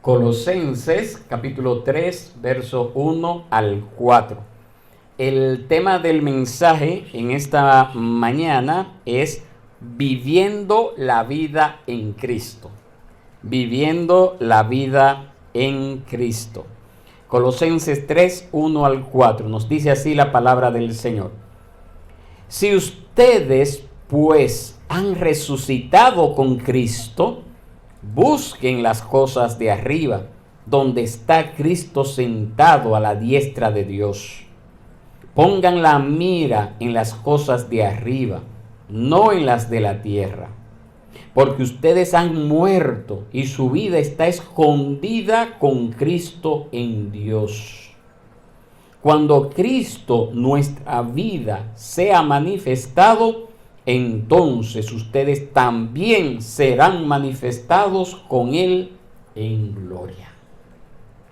Colosenses capítulo 3, verso 1 al 4. El tema del mensaje en esta mañana es viviendo la vida en Cristo. Viviendo la vida en Cristo. Colosenses 3, 1 al 4. Nos dice así la palabra del Señor. Si ustedes pues han resucitado con Cristo, busquen las cosas de arriba, donde está Cristo sentado a la diestra de Dios. Pongan la mira en las cosas de arriba, no en las de la tierra. Porque ustedes han muerto y su vida está escondida con Cristo en Dios. Cuando Cristo, nuestra vida, sea manifestado, entonces ustedes también serán manifestados con Él en gloria.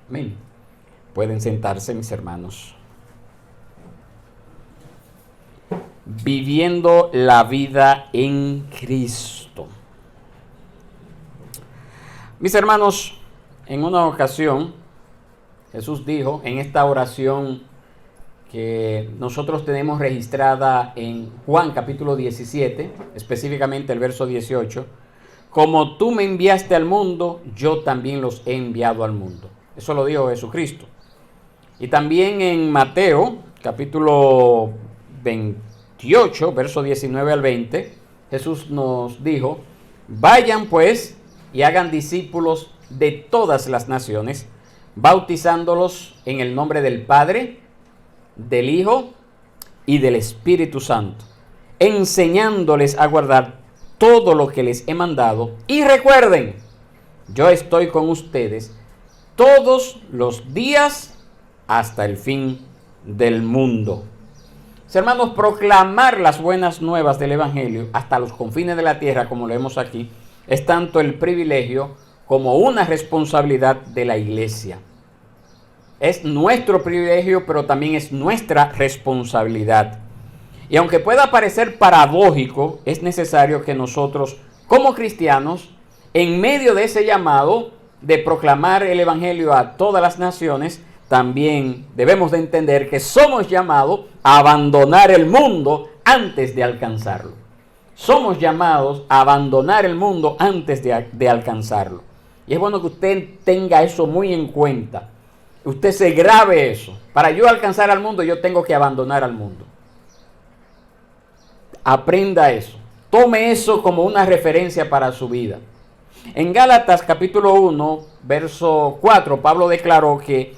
Amén. Pueden sentarse, mis hermanos. Viviendo la vida en Cristo. Mis hermanos, en una ocasión, Jesús dijo en esta oración que nosotros tenemos registrada en Juan capítulo 17, específicamente el verso 18, como tú me enviaste al mundo, yo también los he enviado al mundo. Eso lo dijo Jesucristo. Y también en Mateo capítulo 28, verso 19 al 20, Jesús nos dijo, vayan pues y hagan discípulos de todas las naciones, bautizándolos en el nombre del Padre, del Hijo y del Espíritu Santo, enseñándoles a guardar todo lo que les he mandado. Y recuerden, yo estoy con ustedes todos los días hasta el fin del mundo. Hermanos, proclamar las buenas nuevas del Evangelio hasta los confines de la tierra, como leemos aquí, es tanto el privilegio como una responsabilidad de la iglesia. Es nuestro privilegio, pero también es nuestra responsabilidad. Y aunque pueda parecer paradójico, es necesario que nosotros, como cristianos, en medio de ese llamado de proclamar el Evangelio a todas las naciones, también debemos de entender que somos llamados a abandonar el mundo antes de alcanzarlo. Somos llamados a abandonar el mundo antes de alcanzarlo. Y es bueno que usted tenga eso muy en cuenta. Usted se grabe eso. Para yo alcanzar al mundo, yo tengo que abandonar al mundo. Aprenda eso. Tome eso como una referencia para su vida. En Gálatas capítulo 1, verso 4, Pablo declaró que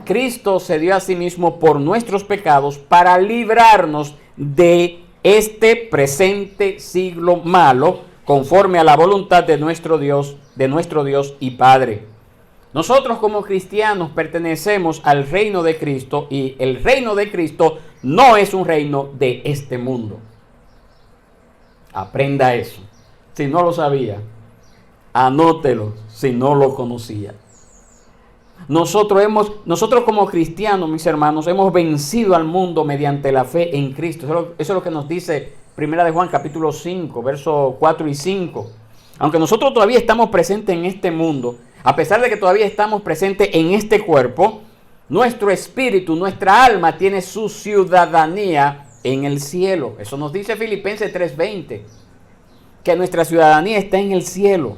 Cristo se dio a sí mismo por nuestros pecados para librarnos de este presente siglo malo, conforme a la voluntad de nuestro Dios y Padre. Nosotros como cristianos pertenecemos al reino de Cristo y el reino de Cristo no es un reino de este mundo. Aprenda eso. Si no lo sabía, anótelo si no lo conocía. Nosotros como cristianos, mis hermanos, hemos vencido al mundo mediante la fe en Cristo. Eso es lo que nos dice 1 de Juan capítulo 5, versos 4 y 5. Aunque nosotros todavía estamos presentes en este mundo, a pesar de que todavía estamos presentes en este cuerpo, nuestro espíritu, nuestra alma tiene su ciudadanía en el cielo. Eso nos dice Filipenses 3:20, que nuestra ciudadanía está en el cielo.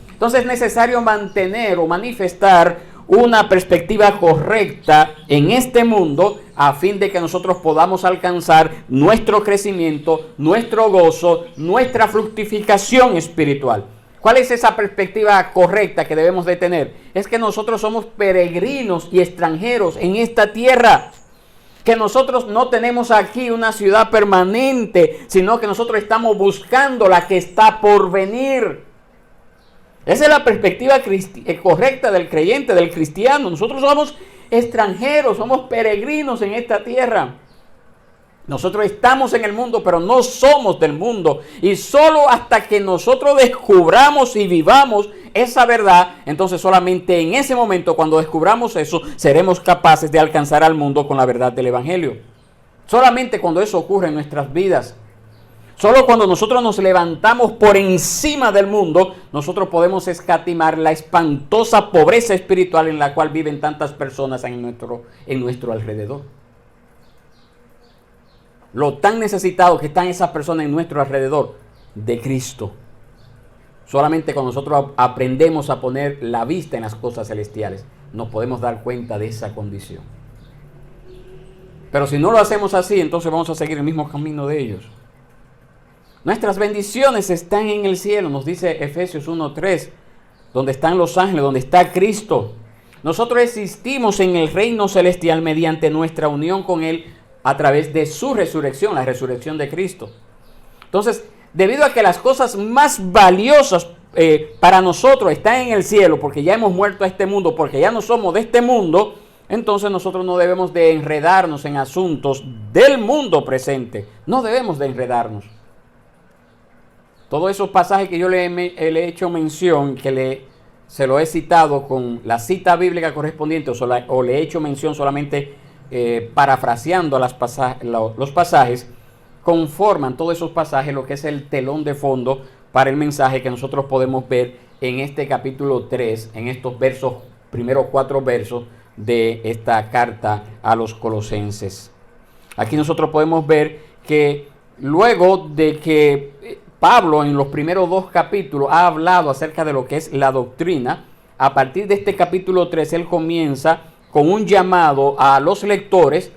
Entonces es necesario mantener o manifestar una perspectiva correcta en este mundo a fin de que nosotros podamos alcanzar nuestro crecimiento, nuestro gozo, nuestra fructificación espiritual. ¿Cuál es esa perspectiva correcta que debemos de tener? Es que nosotros somos peregrinos y extranjeros en esta tierra. Que nosotros no tenemos aquí una ciudad permanente, sino que nosotros estamos buscando la que está por venir. Esa es la perspectiva correcta del creyente, del cristiano. Nosotros somos extranjeros, somos peregrinos en esta tierra. Nosotros estamos en el mundo, pero no somos del mundo. Y solo hasta que nosotros descubramos y vivamos esa verdad, entonces solamente en ese momento, cuando descubramos eso, seremos capaces de alcanzar al mundo con la verdad del Evangelio. Solamente cuando eso ocurre en nuestras vidas. Solo cuando nosotros nos levantamos por encima del mundo, nosotros podemos escatimar la espantosa pobreza espiritual en la cual viven tantas personas en nuestro alrededor. Lo tan necesitado que están esas personas en nuestro alrededor de Cristo. Solamente cuando nosotros aprendemos a poner la vista en las cosas celestiales, nos podemos dar cuenta de esa condición. Pero si no lo hacemos así, entonces vamos a seguir el mismo camino de ellos. Nuestras bendiciones están en el cielo, nos dice Efesios 1:3, donde están los ángeles, donde está Cristo. Nosotros existimos en el reino celestial mediante nuestra unión con Él a través de su resurrección, la resurrección de Cristo. Entonces, debido a que las cosas más valiosas para nosotros están en el cielo, porque ya hemos muerto a este mundo, porque ya no somos de este mundo, entonces nosotros no debemos de enredarnos en asuntos del mundo presente. No debemos de enredarnos. Todos esos pasajes que yo le he hecho mención, que se lo he citado con la cita bíblica correspondiente, o le he hecho mención solamente parafraseando los pasajes, conforman todos esos pasajes lo que es el telón de fondo para el mensaje que nosotros podemos ver en este capítulo 3, en estos primeros 4 versos de esta carta a los colosenses. Aquí nosotros podemos ver que luego de que Pablo en los primeros 2 capítulos ha hablado acerca de lo que es la doctrina, a partir de este capítulo 3 él comienza con un llamado a los lectores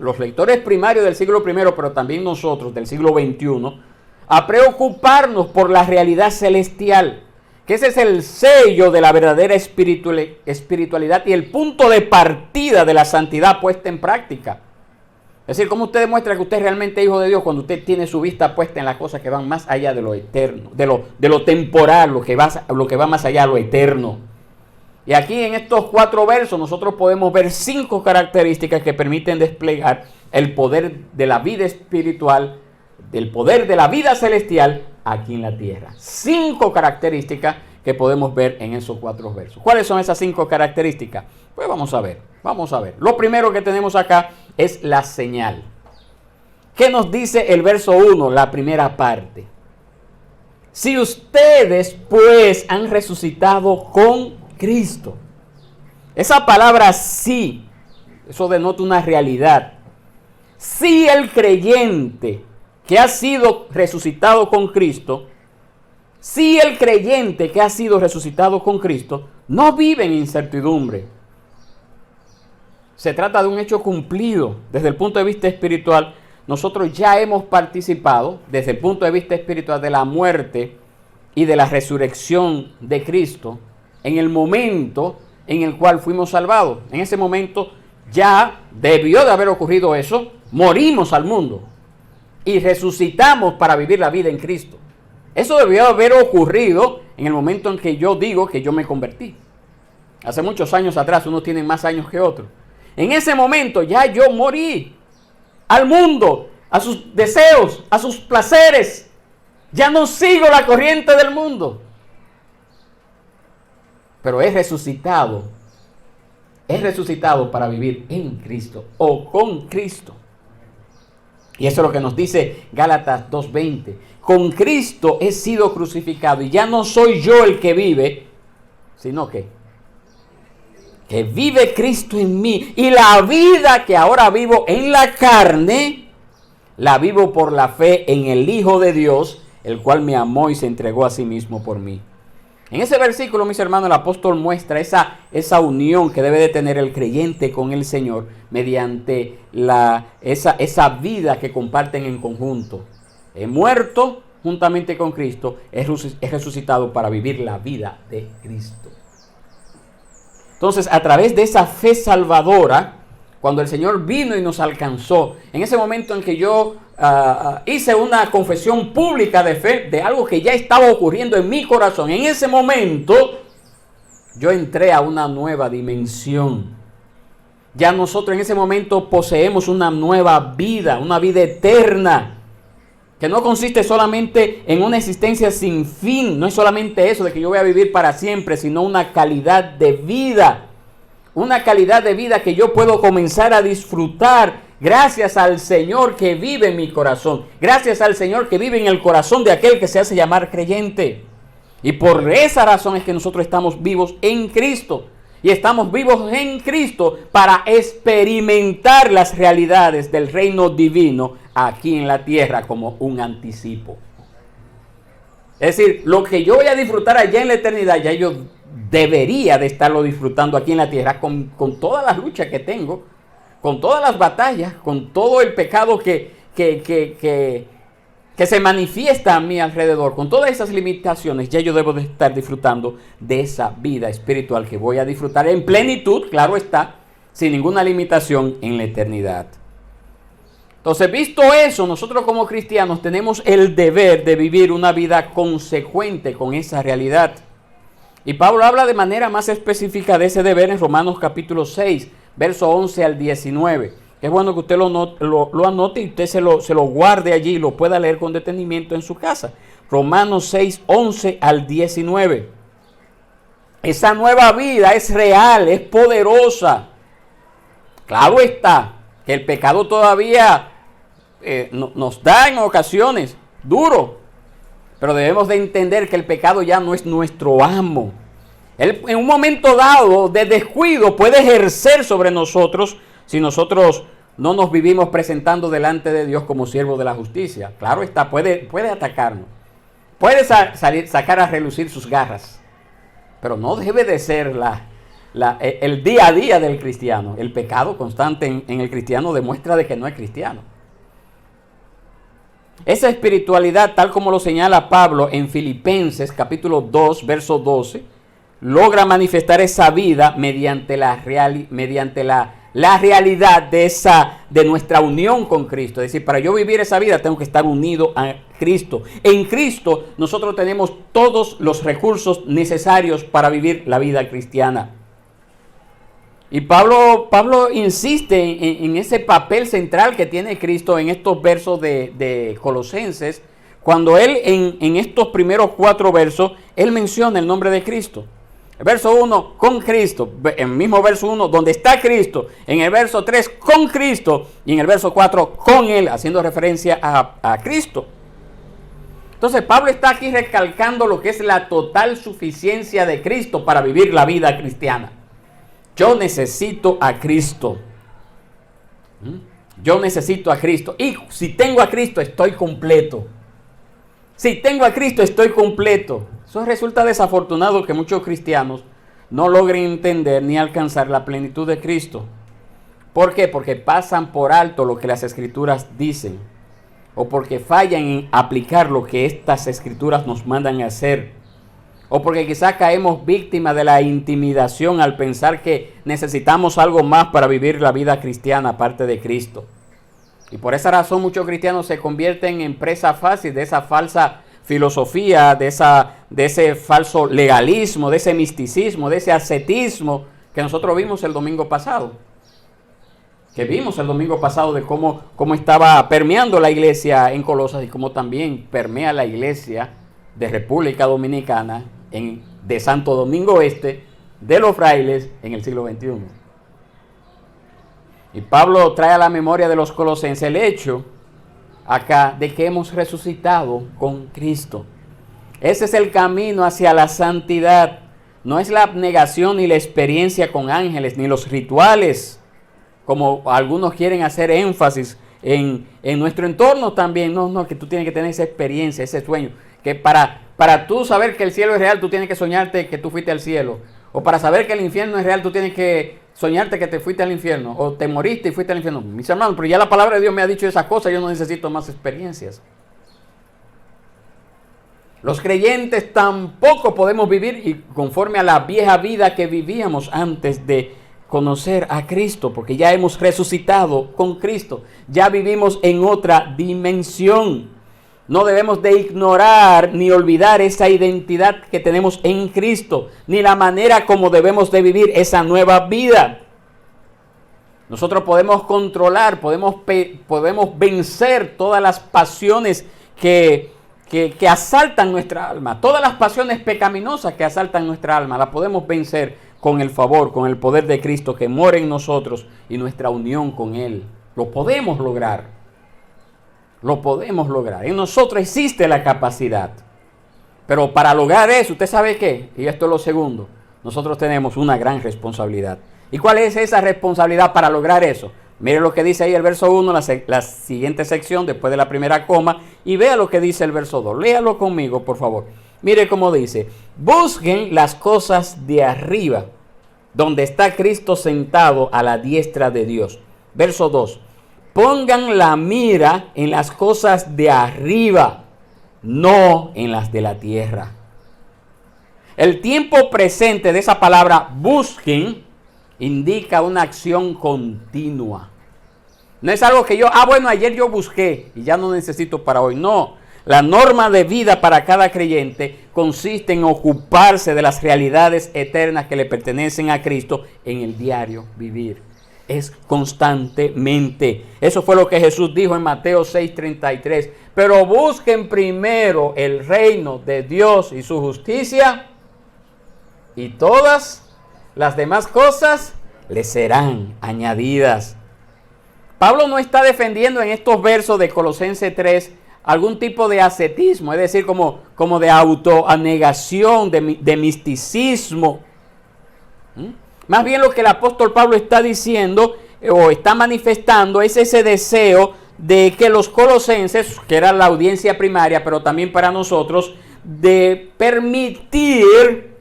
primarios del siglo I, pero también nosotros del siglo XXI, a preocuparnos por la realidad celestial, que ese es el sello de la verdadera espiritualidad y el punto de partida de la santidad puesta en práctica. Es decir, ¿cómo usted demuestra que usted es realmente hijo de Dios cuando usted tiene su vista puesta en las cosas que van más allá de lo eterno, de lo temporal, lo que va más allá de lo eterno? Y aquí en estos 4 versos nosotros podemos ver 5 características que permiten desplegar el poder de la vida espiritual, del poder de la vida celestial aquí en la tierra. 5 características que podemos ver en esos 4 versos. ¿Cuáles son esas 5 características? Pues vamos a ver. Lo primero que tenemos acá es la señal. ¿Qué nos dice el verso 1, la primera parte? Si ustedes pues han resucitado con Cristo. Esa palabra sí, eso denota una realidad. Si el creyente que ha sido resucitado con Cristo, no vive en incertidumbre. Se trata de un hecho cumplido. Desde el punto de vista espiritual, nosotros ya hemos participado, desde el punto de vista espiritual, de la muerte y de la resurrección de Cristo, en el momento en el cual fuimos salvados. En ese momento ya debió de haber ocurrido eso. Morimos al mundo y resucitamos para vivir la vida en Cristo. Eso debió haber ocurrido en el momento en que yo digo que yo me convertí. Hace muchos años atrás, unos tienen más años que otros. En ese momento ya yo morí al mundo, a sus deseos, a sus placeres. Ya no sigo la corriente del mundo. Pero he resucitado para vivir en Cristo o con Cristo. Y eso es lo que nos dice Gálatas 2:20. Con Cristo he sido crucificado y ya no soy yo el que vive, sino que vive Cristo en mí. Y la vida que ahora vivo en la carne, la vivo por la fe en el Hijo de Dios, el cual me amó y se entregó a sí mismo por mí. En ese versículo, mis hermanos, el apóstol muestra esa unión que debe de tener el creyente con el Señor mediante esa vida que comparten en conjunto. He muerto juntamente con Cristo, he resucitado para vivir la vida de Cristo. Entonces, a través de esa fe salvadora, cuando el Señor vino y nos alcanzó, en ese momento en que yo hice una confesión pública de fe de algo que ya estaba ocurriendo en mi corazón, en ese momento yo entré a una nueva dimensión. Ya nosotros en ese momento poseemos una nueva vida, una vida eterna, que no consiste solamente en una existencia sin fin. No es solamente eso de que yo voy a vivir para siempre, sino una calidad de vida. Una calidad de vida que yo puedo comenzar a disfrutar Gracias al Señor que vive en mi corazón. Gracias al Señor que vive en el corazón de aquel que se hace llamar creyente. Y por esa razón es que nosotros estamos vivos en Cristo. Y estamos vivos en Cristo para experimentar las realidades del reino divino aquí en la tierra como un anticipo. Es decir, lo que yo voy a disfrutar allá en la eternidad, ya yo debería de estarlo disfrutando aquí en la tierra con todas las luchas que tengo, con todas las batallas, con todo el pecado que se manifiesta a mi alrededor, con todas esas limitaciones. Ya yo debo de estar disfrutando de esa vida espiritual que voy a disfrutar en plenitud, claro está, sin ninguna limitación en la eternidad. Entonces, visto eso, nosotros como cristianos tenemos el deber de vivir una vida consecuente con esa realidad. Y Pablo habla de manera más específica de ese deber en Romanos capítulo 6, verso 11 al 19. Es bueno que usted lo anote y usted se lo guarde allí y lo pueda leer con detenimiento en su casa. Romanos 6, 11 al 19. Esa nueva vida es real, es poderosa. Claro está que el pecado todavía nos da en ocasiones duro, pero debemos de entender que el pecado ya no es nuestro amo. Él en un momento dado de descuido puede ejercer sobre nosotros si nosotros no nos vivimos presentando delante de Dios como siervos de la justicia. Claro está, puede atacarnos, puede sacar a relucir sus garras, pero no debe de ser el día a día del cristiano. El pecado constante en el cristiano demuestra de que no es cristiano. Esa espiritualidad, tal como lo señala Pablo en Filipenses capítulo 2, verso 12, logra manifestar esa vida mediante la realidad de nuestra unión con Cristo. Es decir, para yo vivir esa vida tengo que estar unido a Cristo. En Cristo nosotros tenemos todos los recursos necesarios para vivir la vida cristiana. Y Pablo insiste en ese papel central que tiene Cristo en estos versos de Colosenses, cuando él en estos primeros 4 versos, él menciona el nombre de Cristo. El verso 1, con Cristo. En el mismo verso 1, donde está Cristo. En el verso 3, con Cristo. Y en el verso 4, con Él, haciendo referencia a Cristo. Entonces Pablo está aquí recalcando lo que es la total suficiencia de Cristo para vivir la vida cristiana. Yo necesito a Cristo. Yo necesito a Cristo. Y si tengo a Cristo, estoy completo. Si tengo a Cristo, estoy completo. Eso resulta desafortunado que muchos cristianos no logren entender ni alcanzar la plenitud de Cristo. ¿Por qué? Porque pasan por alto lo que las Escrituras dicen. O porque fallan en aplicar lo que estas Escrituras nos mandan a hacer. O porque quizás caemos víctimas de la intimidación al pensar que necesitamos algo más para vivir la vida cristiana aparte de Cristo. Y por esa razón muchos cristianos se convierten en presa fácil de esa falsa filosofía, de ese falso legalismo, de ese misticismo, de ese ascetismo que nosotros vimos el domingo pasado. Que vimos el domingo pasado de cómo estaba permeando la iglesia en Colosas y cómo también permea la iglesia de República Dominicana, de Santo Domingo Este, de los frailes en el siglo XXI. Y Pablo trae a la memoria de los colosenses el hecho acá de que hemos resucitado con Cristo. Ese es el camino hacia la santidad. No es la abnegación ni la experiencia con ángeles, ni los rituales, como algunos quieren hacer énfasis en nuestro entorno también. No, que tú tienes que tener esa experiencia, ese sueño. Que para tú saber que el cielo es real, tú tienes que soñarte que tú fuiste al cielo. O para saber que el infierno es real, tú tienes que soñarte que te fuiste al infierno. O te moriste y fuiste al infierno. Mis hermanos, pero ya la palabra de Dios me ha dicho esas cosas, yo no necesito más experiencias. Los creyentes tampoco podemos vivir conforme a la vieja vida que vivíamos antes de conocer a Cristo, porque ya hemos resucitado con Cristo. Ya vivimos en otra dimensión. No debemos de ignorar ni olvidar esa identidad que tenemos en Cristo, ni la manera como debemos de vivir esa nueva vida. Nosotros podemos controlar, podemos vencer todas las pasiones que asaltan nuestra alma. Todas las pasiones pecaminosas que asaltan nuestra alma, las podemos vencer con el favor, con el poder de Cristo que mora en nosotros y nuestra unión con Él. Lo podemos lograr. Lo podemos lograr. En nosotros existe la capacidad. Pero para lograr eso, ¿usted sabe qué? Y esto es lo segundo. Nosotros tenemos una gran responsabilidad. ¿Y cuál es esa responsabilidad para lograr eso? Mire lo que dice ahí el verso 1, la siguiente sección, después de la primera coma, y vea lo que dice el verso 2. Léalo conmigo, por favor. Mire cómo dice: busquen las cosas de arriba, donde está Cristo sentado a la diestra de Dios. Verso 2. Pongan la mira en las cosas de arriba, no en las de la tierra. El tiempo presente de esa palabra busquen indica una acción continua. No es algo que bueno, ayer yo busqué y ya no necesito para hoy. No, la norma de vida para cada creyente consiste en ocuparse de las realidades eternas que le pertenecen a Cristo en el diario vivir. Es constantemente. Eso fue lo que Jesús dijo en Mateo 6:33. Pero busquen primero el reino de Dios y su justicia, y todas las demás cosas les serán añadidas. Pablo no está defendiendo en estos versos de Colosenses 3 algún tipo de ascetismo, es decir, como de autoanegación, de misticismo. Más bien lo que el apóstol Pablo está diciendo o está manifestando es ese deseo de que los colosenses, que era la audiencia primaria, pero también para nosotros, de permitir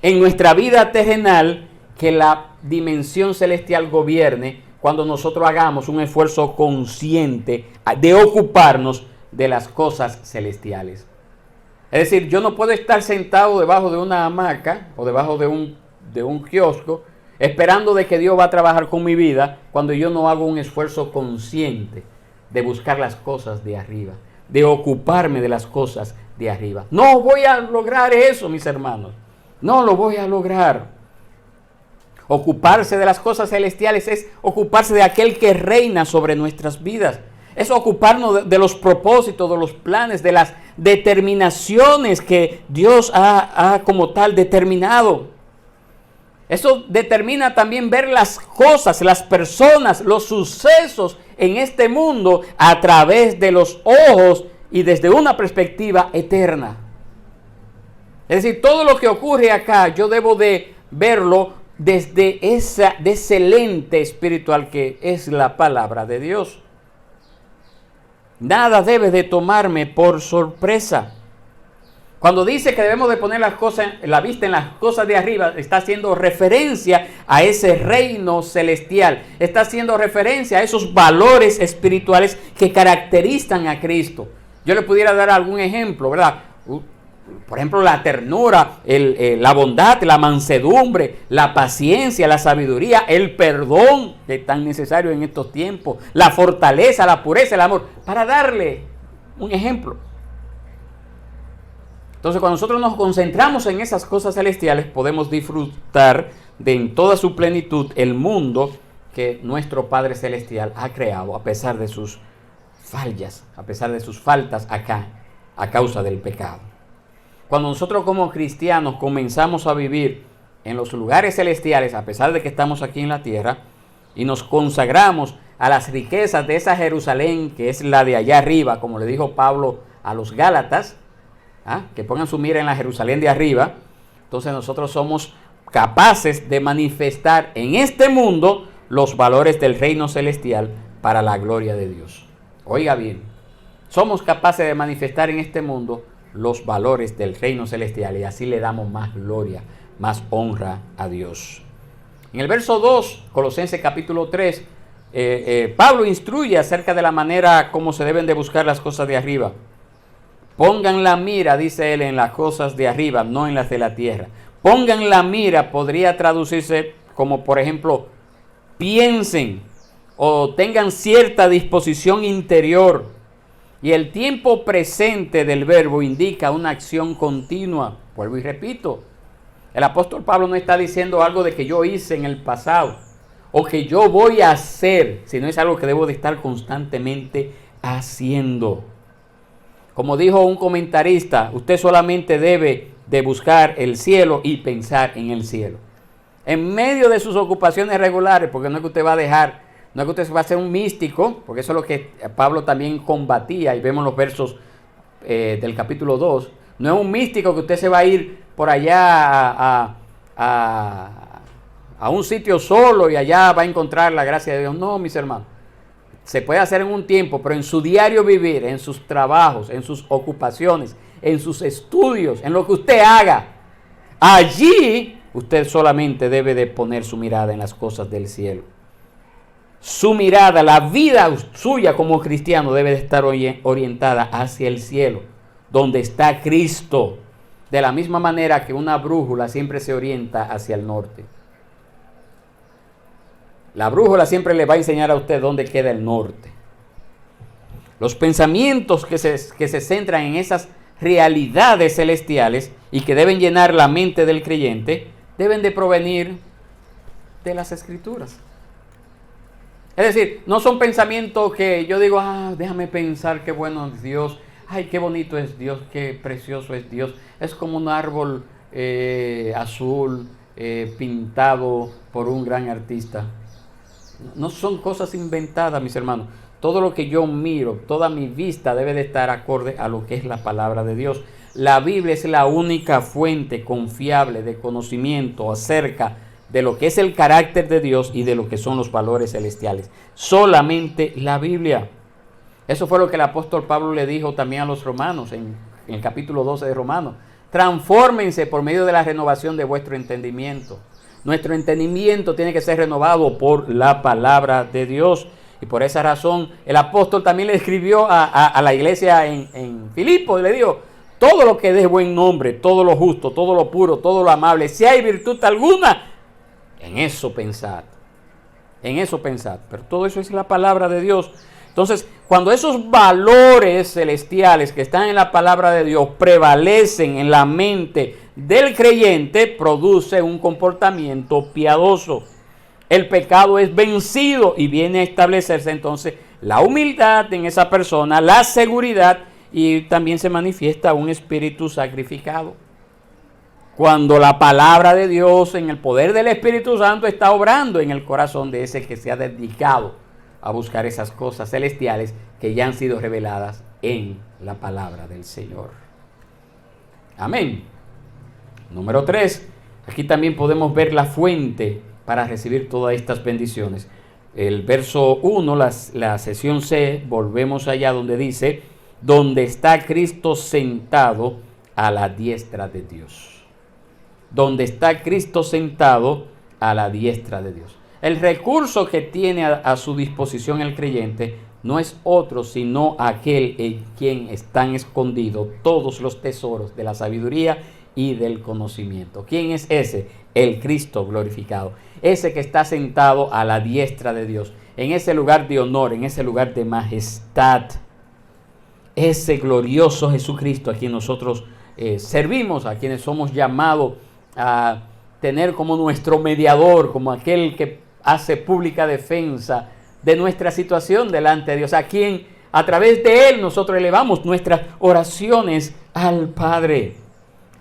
en nuestra vida terrenal que la dimensión celestial gobierne cuando nosotros hagamos un esfuerzo consciente de ocuparnos de las cosas celestiales. Es decir, yo no puedo estar sentado debajo de una hamaca o debajo de un kiosco esperando de que Dios va a trabajar con mi vida cuando yo no hago un esfuerzo consciente de buscar las cosas de arriba, de ocuparme de las cosas de arriba. No voy a lograr eso, mis hermanos. No lo voy a lograr. Ocuparse de las cosas celestiales es ocuparse de aquel que reina sobre nuestras vidas. Es ocuparnos de los propósitos, de los planes, de las determinaciones que Dios ha como tal determinado. Eso determina también ver las cosas, las personas, los sucesos en este mundo a través de los ojos y desde una perspectiva eterna. Es decir, todo lo que ocurre acá yo debo de verlo desde ese lente espiritual que es la palabra de Dios. Nada debe de tomarme por sorpresa. Cuando dice que debemos de poner la vista en las cosas de arriba, está haciendo referencia a ese reino celestial. Está haciendo referencia a esos valores espirituales que caracterizan a Cristo. Yo le pudiera dar algún ejemplo, ¿verdad? Por ejemplo, la ternura, la bondad, la mansedumbre, la paciencia, la sabiduría, el perdón, que es tan necesario en estos tiempos, la fortaleza, la pureza, el amor, para darle un ejemplo. Entonces, cuando nosotros nos concentramos en esas cosas celestiales, podemos disfrutar de en toda su plenitud el mundo que nuestro Padre Celestial ha creado, a pesar de sus fallas, a pesar de sus faltas acá, a causa del pecado. Cuando nosotros como cristianos comenzamos a vivir en los lugares celestiales, a pesar de que estamos aquí en la tierra, y nos consagramos a las riquezas de esa Jerusalén, que es la de allá arriba, como le dijo Pablo a los Gálatas, que pongan su mira en la Jerusalén de arriba, entonces nosotros somos capaces de manifestar en este mundo los valores del reino celestial para la gloria de Dios. Oiga bien, somos capaces de manifestar en este mundo los valores del reino celestial y así le damos más gloria, más honra a Dios. En el verso 2, Colosenses capítulo 3, Pablo instruye acerca de la manera como se deben de buscar las cosas de arriba. Pongan la mira, dice él, en las cosas de arriba, no en las de la tierra. Pongan la mira podría traducirse como, por ejemplo, piensen o tengan cierta disposición interior. Y el tiempo presente del verbo indica una acción continua. Vuelvo y repito, el apóstol Pablo no está diciendo algo de que yo hice en el pasado o que yo voy a hacer, sino es algo que debo de estar constantemente haciendo. Como dijo un comentarista, usted solamente debe de buscar el cielo y pensar en el cielo. En medio de sus ocupaciones regulares, porque no es que usted va a dejar No es que usted va a ser un místico, porque eso es lo que Pablo también combatía, y vemos los versos del capítulo 2. No es un místico que usted se va a ir por allá a un sitio solo y allá va a encontrar la gracia de Dios. No, mis hermanos. Se puede hacer en un tiempo, pero en su diario vivir, en sus trabajos, en sus ocupaciones, en sus estudios, en lo que usted haga, allí usted solamente debe de poner su mirada en las cosas del cielo. Su mirada, la vida suya como cristiano debe de estar orientada hacia el cielo, donde está Cristo, de la misma manera que una brújula siempre se orienta hacia el norte. La brújula siempre le va a enseñar a usted dónde queda el norte. Los pensamientos que se centran en esas realidades celestiales y que deben llenar la mente del creyente, deben de provenir de las Escrituras. Es decir, no son pensamientos que yo digo, déjame pensar qué bueno es Dios, ay, qué bonito es Dios, qué precioso es Dios. Es como un árbol azul pintado por un gran artista. No son cosas inventadas, mis hermanos. Todo lo que yo miro, toda mi vista debe de estar acorde a lo que es la palabra de Dios. La Biblia es la única fuente confiable de conocimiento acerca de lo que es el carácter de Dios y de lo que son los valores celestiales. Solamente la Biblia. Eso fue lo que el apóstol Pablo le dijo también a los romanos en el capítulo 12 de Romanos. Transfórmense por medio de la renovación de vuestro entendimiento. Nuestro entendimiento tiene que ser renovado por la palabra de Dios. Y por esa razón el apóstol también le escribió a la iglesia en Filipo y le dijo, todo lo que dé buen nombre, todo lo justo, todo lo puro, todo lo amable, si hay virtud alguna, en eso pensad. En eso pensad. Pero todo eso es la palabra de Dios. Entonces, cuando esos valores celestiales que están en la palabra de Dios prevalecen en la mente del creyente, produce un comportamiento piadoso. El pecado es vencido y viene a establecerse entonces la humildad en esa persona, la seguridad, y también se manifiesta un espíritu sacrificado. Cuando la palabra de Dios en el poder del Espíritu Santo está obrando en el corazón de ese que se ha dedicado a buscar esas cosas celestiales que ya han sido reveladas en la palabra del Señor. Amén. Número 3. Aquí también podemos ver la fuente para recibir todas estas bendiciones. El verso 1, la sección C, volvemos allá donde dice, donde está Cristo sentado a la diestra de Dios. Donde está Cristo sentado a la diestra de Dios. El recurso que tiene a su disposición el creyente no es otro sino aquel en quien están escondidos todos los tesoros de la sabiduría y del conocimiento. ¿Quién es ese? El Cristo glorificado. Ese que está sentado a la diestra de Dios, en ese lugar de honor, en ese lugar de majestad. Ese glorioso Jesucristo a quien nosotros servimos, a quienes somos llamados a tener como nuestro mediador, como aquel que hace pública defensa de nuestra situación delante de Dios, a quien a través de Él nosotros elevamos nuestras oraciones al Padre.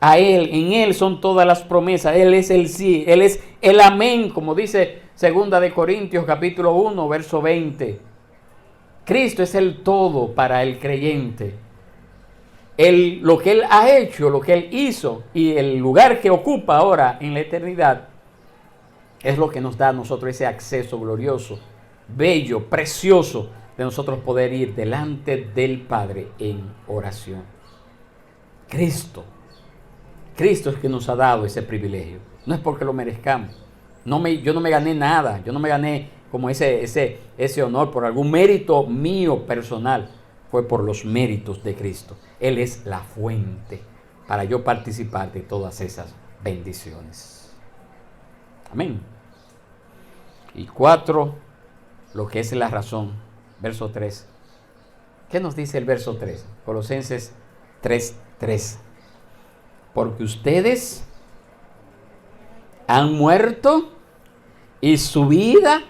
A Él, en Él son todas las promesas, Él es el sí, Él es el amén, como dice 2 de Corintios capítulo 1, verso 20. Cristo es el todo para el creyente. Lo que Él ha hecho, lo que Él hizo y el lugar que ocupa ahora en la eternidad es lo que nos da a nosotros ese acceso glorioso, bello, precioso de nosotros poder ir delante del Padre en oración. Cristo es que nos ha dado ese privilegio. No es porque lo merezcamos. Yo no me gané nada. Yo no me gané como ese honor por algún mérito mío personal. Fue por los méritos de Cristo. Él es la fuente para yo participar de todas esas bendiciones. Amén. Y 4, lo que es la razón. Verso 3. ¿Qué nos dice el verso 3? Colosenses 3:3. Porque ustedes han muerto y su vida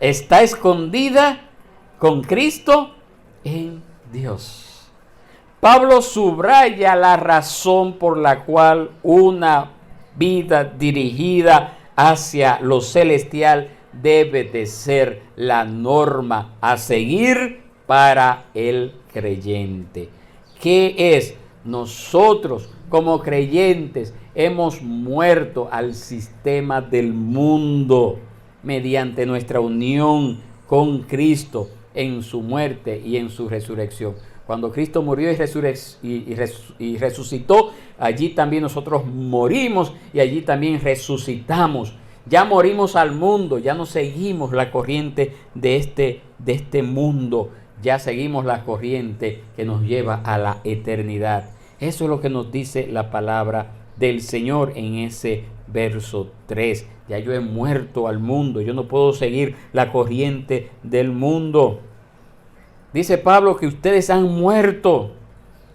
está escondida con Cristo en Dios. Pablo subraya la razón por la cual una vida dirigida hacia lo celestial debe de ser la norma a seguir para el creyente. ¿Qué es? Nosotros como creyentes hemos muerto al sistema del mundo mediante nuestra unión con Cristo en su muerte y en su resurrección. Cuando Cristo murió y resucitó, allí también nosotros morimos y allí también resucitamos. Ya morimos al mundo, ya no seguimos la corriente de este mundo, ya seguimos la corriente que nos lleva a la eternidad. Eso es lo que nos dice la palabra del Señor en ese verso 3. Ya yo he muerto al mundo, yo no puedo seguir la corriente del mundo. Dice Pablo que ustedes han muerto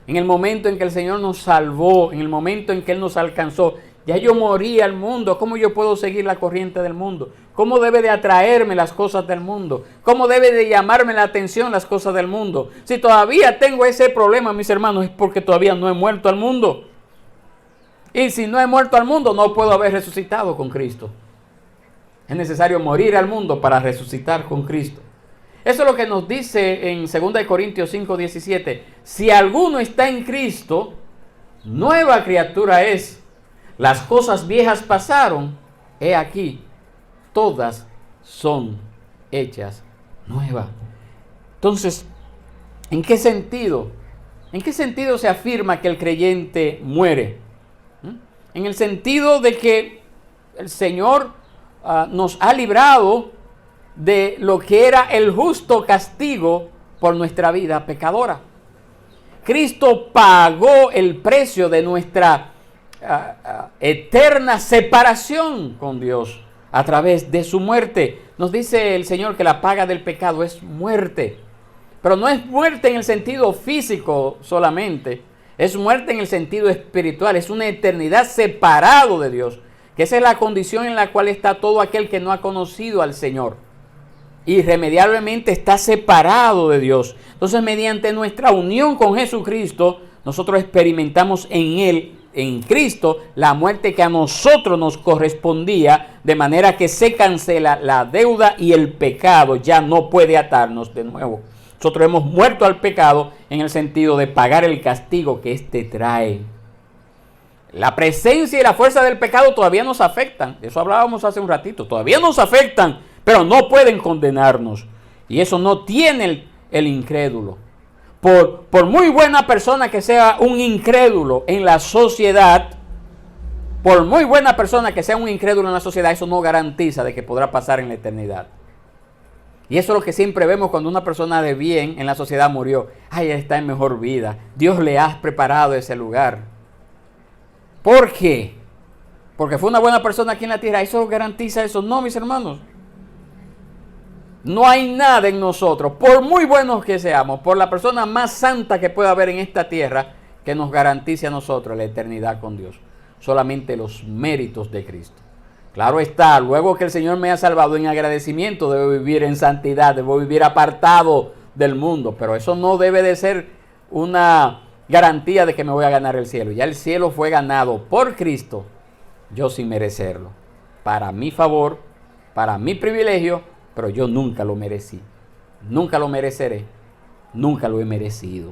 en el momento en que el Señor nos salvó, en el momento en que Él nos alcanzó. Ya yo morí al mundo. ¿Cómo yo puedo seguir la corriente del mundo? ¿Cómo debe de atraerme las cosas del mundo? ¿Cómo debe de llamarme la atención las cosas del mundo? Si todavía tengo ese problema, mis hermanos, es porque todavía no he muerto al mundo. Y si no he muerto al mundo, no puedo haber resucitado con Cristo. Es necesario morir al mundo para resucitar con Cristo. Eso es lo que nos dice en 2 Corintios 5:17. Si alguno está en Cristo, nueva criatura es. Las cosas viejas pasaron, he aquí, todas son hechas nuevas. Entonces, ¿en qué sentido? ¿En qué sentido se afirma que el creyente muere? En el sentido de que el Señor nos ha librado de lo que era el justo castigo por nuestra vida pecadora. Cristo pagó el precio de nuestra eterna separación con Dios a través de su muerte. Nos dice el Señor que la paga del pecado es muerte, pero no es muerte en el sentido físico solamente, es muerte en el sentido espiritual, es una eternidad separado de Dios, que esa es la condición en la cual está todo aquel que no ha conocido al Señor. Irremediablemente está separado de Dios. Entonces, mediante nuestra unión con Jesucristo, nosotros experimentamos en Él, en Cristo, la muerte que a nosotros nos correspondía, de manera que se cancela la deuda y el pecado ya no puede atarnos de nuevo. Nosotros hemos muerto al pecado en el sentido de pagar el castigo que éste trae. La presencia y la fuerza del pecado todavía nos afectan. De eso hablábamos hace un ratito. Todavía nos afectan, pero no pueden condenarnos. Y eso no tiene el incrédulo. Por muy buena persona que sea un incrédulo en la sociedad, por muy buena persona que sea un incrédulo en la sociedad, eso no garantiza de que podrá pasar en la eternidad. Y eso es lo que siempre vemos cuando una persona de bien en la sociedad murió. Ay, él está en mejor vida. Dios le ha preparado ese lugar. ¿Por qué? Porque fue una buena persona aquí en la tierra. ¿Eso garantiza eso? No, mis hermanos. No hay nada en nosotros, por muy buenos que seamos, por la persona más santa que pueda haber en esta tierra, que nos garantice a nosotros la eternidad con Dios. Solamente los méritos de Cristo. Claro está, luego que el Señor me ha salvado, en agradecimiento debo vivir en santidad, debo vivir apartado del mundo, pero eso no debe de ser una garantía de que me voy a ganar el cielo. Ya el cielo fue ganado por Cristo, yo sin merecerlo, para mi favor, para mi privilegio, pero yo nunca lo merecí, nunca lo mereceré, nunca lo he merecido.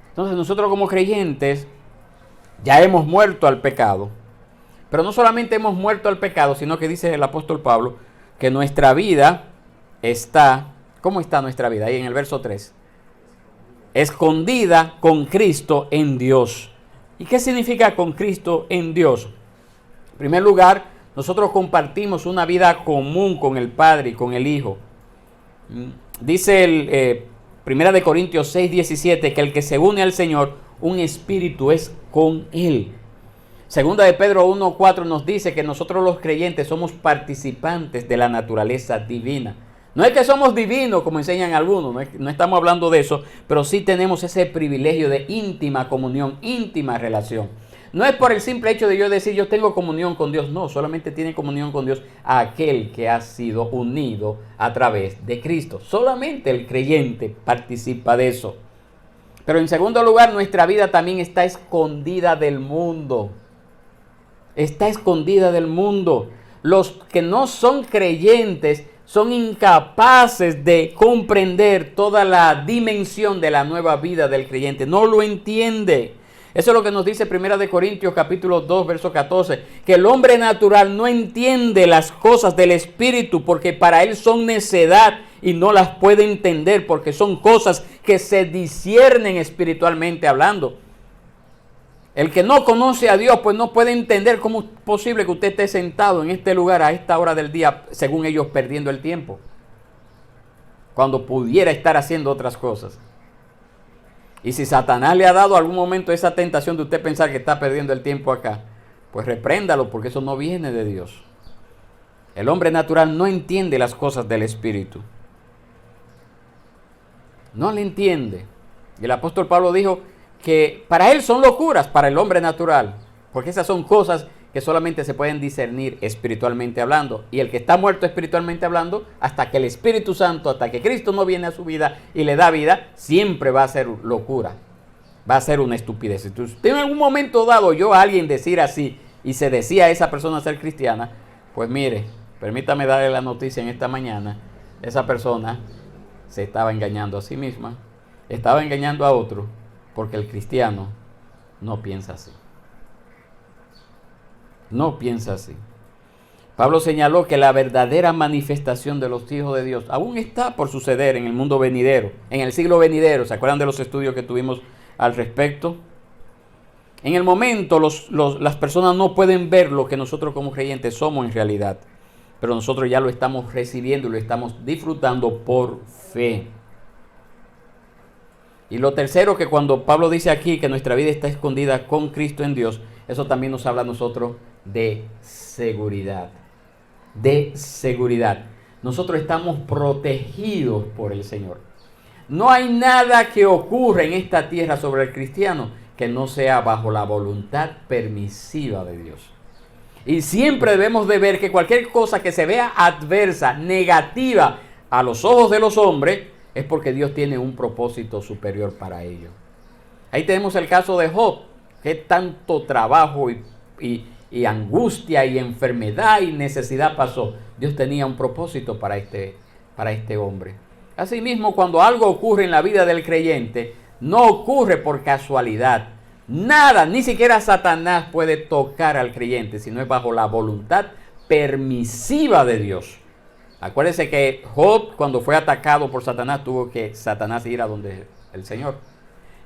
Entonces nosotros como creyentes ya hemos muerto al pecado, pero no solamente hemos muerto al pecado, sino que dice el apóstol Pablo que nuestra vida está, ¿cómo está nuestra vida? Ahí en el verso 3, escondida con Cristo en Dios. ¿Y qué significa con Cristo en Dios? En primer lugar, nosotros compartimos una vida común con el Padre y con el Hijo. Dice el 1 Corintios 6:17 que el que se une al Señor, un espíritu es con Él. Segunda de Pedro 1:4 nos dice que nosotros los creyentes somos participantes de la naturaleza divina. No es que somos divinos como enseñan algunos, no estamos hablando de eso, pero sí tenemos ese privilegio de íntima comunión, íntima relación. No es por el simple hecho de yo decir yo tengo comunión con Dios, no, solamente tiene comunión con Dios aquel que ha sido unido a través de Cristo. Solamente el creyente participa de eso. Pero en segundo lugar, nuestra vida también está escondida del mundo. Está escondida del mundo. los que no son creyentes son incapaces de comprender toda la dimensión de la nueva vida del creyente. No lo entiende. Eso es lo que nos dice 1 Corintios capítulo 2, verso 14, que el hombre natural no entiende las cosas del Espíritu porque para él son necedad y no las puede entender porque son cosas que se disciernen espiritualmente hablando. El que no conoce a Dios pues no puede entender cómo es posible que usted esté sentado en este lugar a esta hora del día, según ellos perdiendo el tiempo, cuando pudiera estar haciendo otras cosas. Y si Satanás le ha dado algún momento esa tentación de usted pensar que está perdiendo el tiempo acá, pues repréndalo porque eso no viene de Dios. El hombre natural no entiende las cosas del Espíritu. No le entiende. Y el apóstol Pablo dijo que para él son locuras, para el hombre natural, porque esas son cosas que solamente se pueden discernir espiritualmente hablando. Y el que está muerto espiritualmente hablando, hasta que el Espíritu Santo, hasta que Cristo no viene a su vida y le da vida, siempre va a ser locura, va a ser una estupidez. Entonces, en algún momento dado oyó a alguien decir así y se decía a esa persona ser cristiana, pues mire, permítame darle la noticia en esta mañana, esa persona se estaba engañando a sí misma, estaba engañando a otro, porque el cristiano no piensa así. No piensa así. Pablo señaló que la verdadera manifestación de los hijos de Dios aún está por suceder en el mundo venidero, en el siglo venidero. ¿Se acuerdan de los estudios que tuvimos al respecto? En el momento las personas no pueden ver lo que nosotros como creyentes somos en realidad, pero nosotros ya lo estamos recibiendo y lo estamos disfrutando por fe. Y lo tercero, que cuando Pablo dice aquí que nuestra vida está escondida con Cristo en Dios, eso también nos habla a nosotros de seguridad. De seguridad. Nosotros estamos protegidos por el Señor. No hay nada que ocurra en esta tierra sobre el cristiano que no sea bajo la voluntad permisiva de Dios. Y siempre debemos de ver que cualquier cosa que se vea adversa, negativa a los ojos de los hombres, es porque Dios tiene un propósito superior para ello. Ahí tenemos el caso de Job, que tanto trabajo y angustia y enfermedad y necesidad pasó. Dios tenía un propósito para este hombre. Asimismo, cuando algo ocurre en la vida del creyente, no ocurre por casualidad. Nada, ni siquiera Satanás puede tocar al creyente, sino es bajo la voluntad permisiva de Dios. Acuérdense que Job, cuando fue atacado por Satanás, tuvo que Satanás ir a donde el Señor.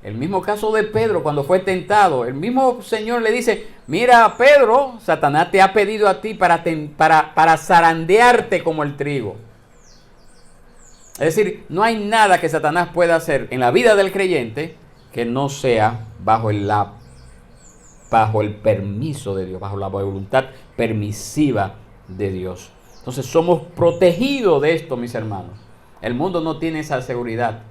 El mismo caso de Pedro, cuando fue tentado, el mismo Señor le dice, mira Pedro, Satanás te ha pedido a ti para zarandearte como el trigo. Es decir, no hay nada que Satanás pueda hacer en la vida del creyente que no sea bajo el permiso de Dios, bajo la voluntad permisiva de Dios. Entonces somos protegidos de esto, mis hermanos. El mundo no tiene esa seguridad.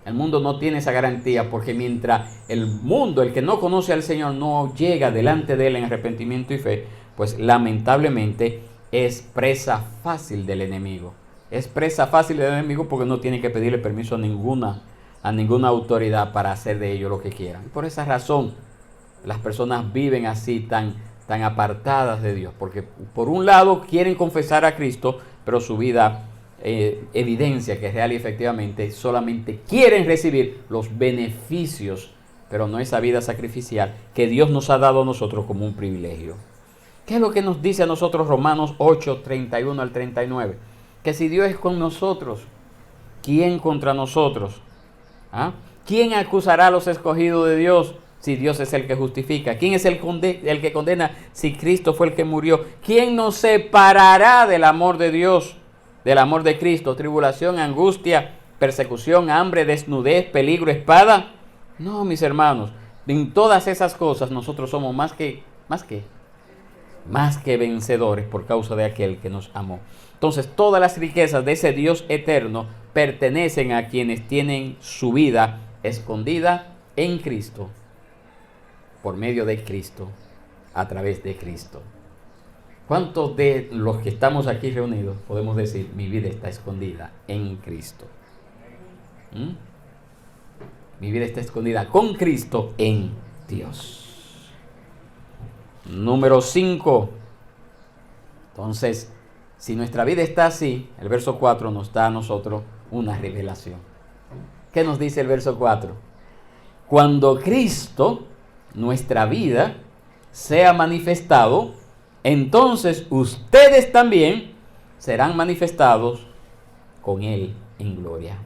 El mundo no tiene esa garantía, porque mientras el mundo, el que no conoce al Señor, no llega delante de Él en arrepentimiento y fe, pues lamentablemente es presa fácil del enemigo. Es presa fácil del enemigo porque no tiene que pedirle permiso a ninguna autoridad para hacer de ellos lo que quieran. Por esa razón, las personas viven así tan apartadas de Dios, porque por un lado quieren confesar a Cristo, pero su vida evidencia que real y efectivamente solamente quieren recibir los beneficios, pero no esa vida sacrificial que Dios nos ha dado a nosotros como un privilegio. ¿Qué es lo que nos dice a nosotros Romanos 8, 31 al 39? Que si Dios es con nosotros, ¿quién contra nosotros? ¿Quién acusará a los escogidos de Dios si Dios es el que justifica? ¿Quién es el que condena si Cristo fue el que murió? ¿Quién nos separará del amor de Dios, del amor de Cristo? ¿Tribulación, angustia, persecución, hambre, desnudez, peligro, espada? No, mis hermanos, en todas esas cosas nosotros somos más que vencedores por causa de aquel que nos amó. Entonces todas las riquezas de ese Dios eterno pertenecen a quienes tienen su vida escondida en Cristo, por medio de Cristo, a través de Cristo. ¿Cuántos de los que estamos aquí reunidos podemos decir, mi vida está escondida en Cristo? Mi vida está escondida con Cristo en Dios. Número 5. Entonces, si nuestra vida está así, el verso 4 nos da a nosotros una revelación. ¿Qué nos dice el verso 4? Cuando Cristo, nuestra vida, sea manifestado, entonces ustedes también serán manifestados con Él en gloria.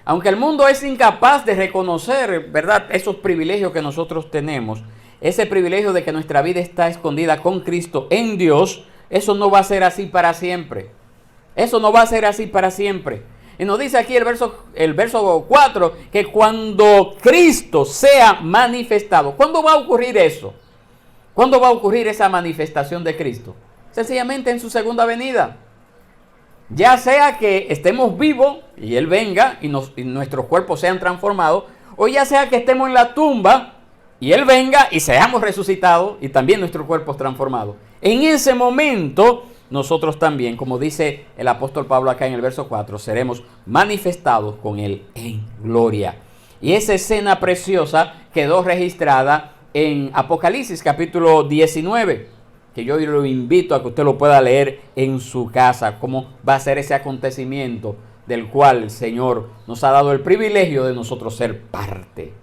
Aunque el mundo es incapaz de reconocer, ¿verdad?, esos privilegios que nosotros tenemos, ese privilegio de que nuestra vida está escondida con Cristo en Dios, eso no va a ser así para siempre. Eso no va a ser así para siempre. Y nos dice aquí el verso 4, que cuando Cristo sea manifestado, ¿cuándo va a ocurrir eso? ¿Cuándo va a ocurrir esa manifestación de Cristo? Sencillamente en su segunda venida. Ya sea que estemos vivos y Él venga y nuestros cuerpos sean transformados, o ya sea que estemos en la tumba y Él venga y seamos resucitados y también nuestros cuerpos transformados. En ese momento, nosotros también, como dice el apóstol Pablo acá en el verso 4, seremos manifestados con Él en gloria. Y esa escena preciosa quedó registrada en Apocalipsis capítulo 19, que yo lo invito a que usted lo pueda leer en su casa, cómo va a ser ese acontecimiento del cual el Señor nos ha dado el privilegio de nosotros ser parte.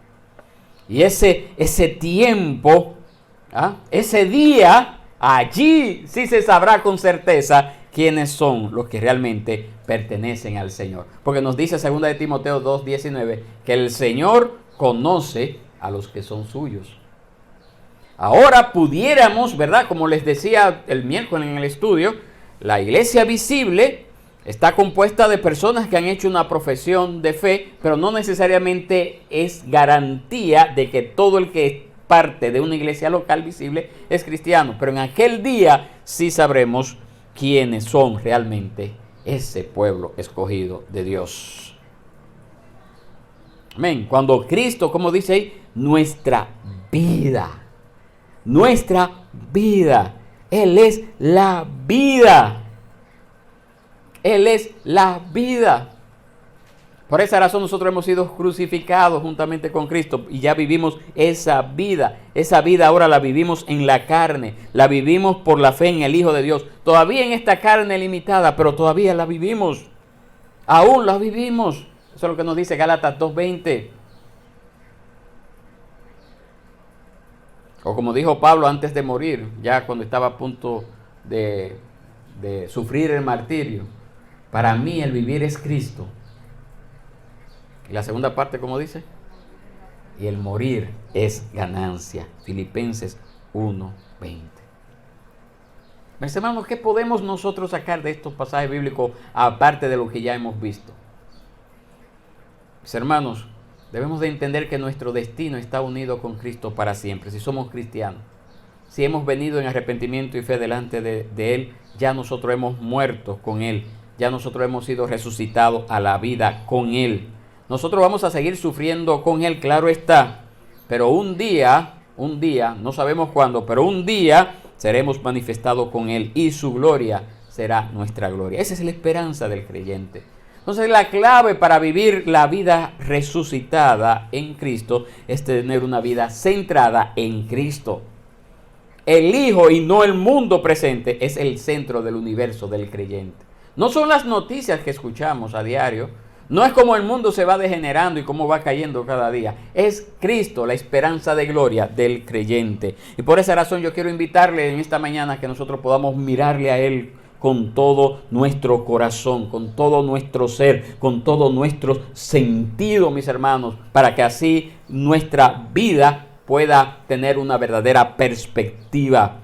Y ese tiempo, ese día, allí sí se sabrá con certeza quiénes son los que realmente pertenecen al Señor. Porque nos dice 2 de Timoteo 2:19 que el Señor conoce a los que son suyos. Ahora pudiéramos, ¿verdad?, como les decía el miércoles en el estudio, la iglesia visible está compuesta de personas que han hecho una profesión de fe, pero no necesariamente es garantía de que todo el que es parte de una iglesia local visible es cristiano. Pero en aquel día sí sabremos quiénes son realmente ese pueblo escogido de Dios. Amén. Cuando Cristo, como dice ahí, nuestra vida. Él es la vida. Él es la vida. Por esa razón nosotros hemos sido crucificados juntamente con Cristo y ya vivimos esa vida. Esa vida ahora la vivimos en la carne. La vivimos por la fe en el Hijo de Dios. Todavía en esta carne limitada, pero todavía la vivimos. Aún la vivimos. Eso es lo que nos dice Gálatas 2:20. O como dijo Pablo antes de morir, ya cuando estaba a punto de sufrir el martirio. Para mí el vivir es Cristo. Y la segunda parte, ¿cómo dice? Y el morir es ganancia. Filipenses 1:20. Mis hermanos, ¿qué podemos nosotros sacar de estos pasajes bíblicos aparte de lo que ya hemos visto? Mis hermanos, debemos de entender que nuestro destino está unido con Cristo para siempre. Si somos cristianos, si hemos venido en arrepentimiento y fe delante de Él, ya nosotros hemos muerto con Él. Ya nosotros hemos sido resucitados a la vida con Él. Nosotros vamos a seguir sufriendo con Él, claro está. Pero un día, no sabemos cuándo, pero un día seremos manifestados con Él y su gloria será nuestra gloria. Esa es la esperanza del creyente. Entonces la clave para vivir la vida resucitada en Cristo es tener una vida centrada en Cristo. El Hijo y no el mundo presente es el centro del universo del creyente. No son las noticias que escuchamos a diario. No es como el mundo se va degenerando y cómo va cayendo cada día. Es Cristo la esperanza de gloria del creyente. Y por esa razón yo quiero invitarle en esta mañana que nosotros podamos mirarle a Él con todo nuestro corazón, con todo nuestro ser, con todo nuestro sentido, mis hermanos, para que así nuestra vida pueda tener una verdadera perspectiva.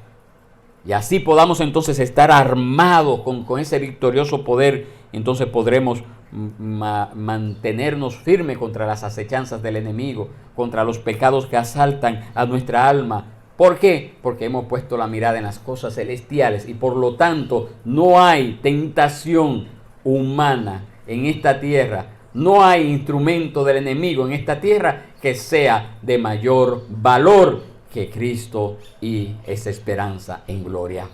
Y así podamos entonces estar armados con ese victorioso poder. Entonces podremos mantenernos firmes contra las acechanzas del enemigo, contra los pecados que asaltan a nuestra alma. ¿Por qué? Porque hemos puesto la mirada en las cosas celestiales y por lo tanto no hay tentación humana en esta tierra. No hay instrumento del enemigo en esta tierra que sea de mayor valor que Cristo y esa esperanza en gloria.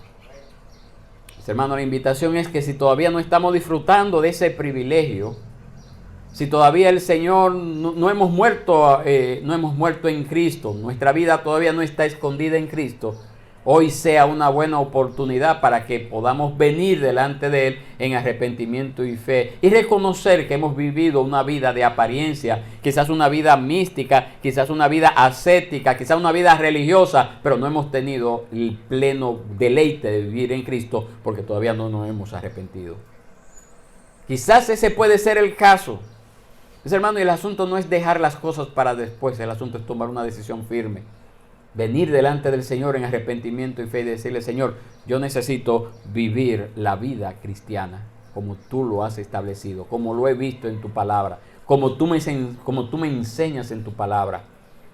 Hermano, la invitación es que si todavía no estamos disfrutando de ese privilegio, si todavía el Señor no hemos muerto en Cristo, nuestra vida todavía no está escondida en Cristo, hoy sea una buena oportunidad para que podamos venir delante de Él en arrepentimiento y fe y reconocer que hemos vivido una vida de apariencia, quizás una vida mística, quizás una vida ascética, quizás una vida religiosa, pero no hemos tenido el pleno deleite de vivir en Cristo porque todavía no nos hemos arrepentido. Quizás ese puede ser el caso. Mis hermanos, el asunto no es dejar las cosas para después, el asunto es tomar una decisión firme. Venir delante del Señor en arrepentimiento y fe y decirle: Señor, yo necesito vivir la vida cristiana como tú lo has establecido, como lo he visto en tu palabra, como tú me enseñas en tu palabra.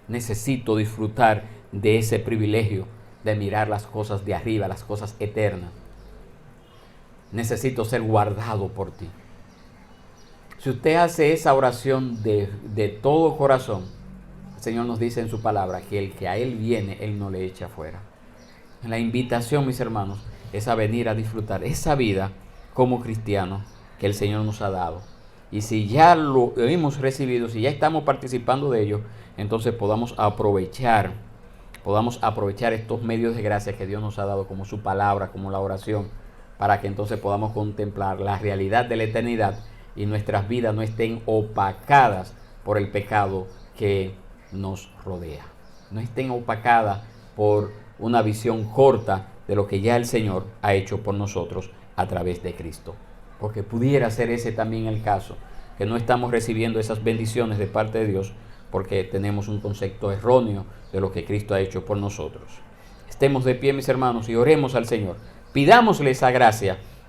Necesito disfrutar de ese privilegio de mirar las cosas de arriba, las cosas eternas. Necesito ser guardado por ti. Si usted hace esa oración de todo corazón, el Señor nos dice en su palabra que el que a Él viene, Él no le echa fuera. La invitación, mis hermanos, es a venir a disfrutar esa vida como cristianos que el Señor nos ha dado. Y si ya lo hemos recibido, si ya estamos participando de ello, entonces podamos aprovechar estos medios de gracia que Dios nos ha dado, como su palabra, como la oración, para que entonces podamos contemplar la realidad de la eternidad y nuestras vidas no estén opacadas por el pecado que nos rodea. No estén opacadas por una visión corta de lo que ya el Señor ha hecho por nosotros a través de Cristo. Porque pudiera ser ese también el caso, que no estamos recibiendo esas bendiciones de parte de Dios porque tenemos un concepto erróneo de lo que Cristo ha hecho por nosotros. Estemos de pie, mis hermanos, y oremos al Señor. Pidámosle esa gracia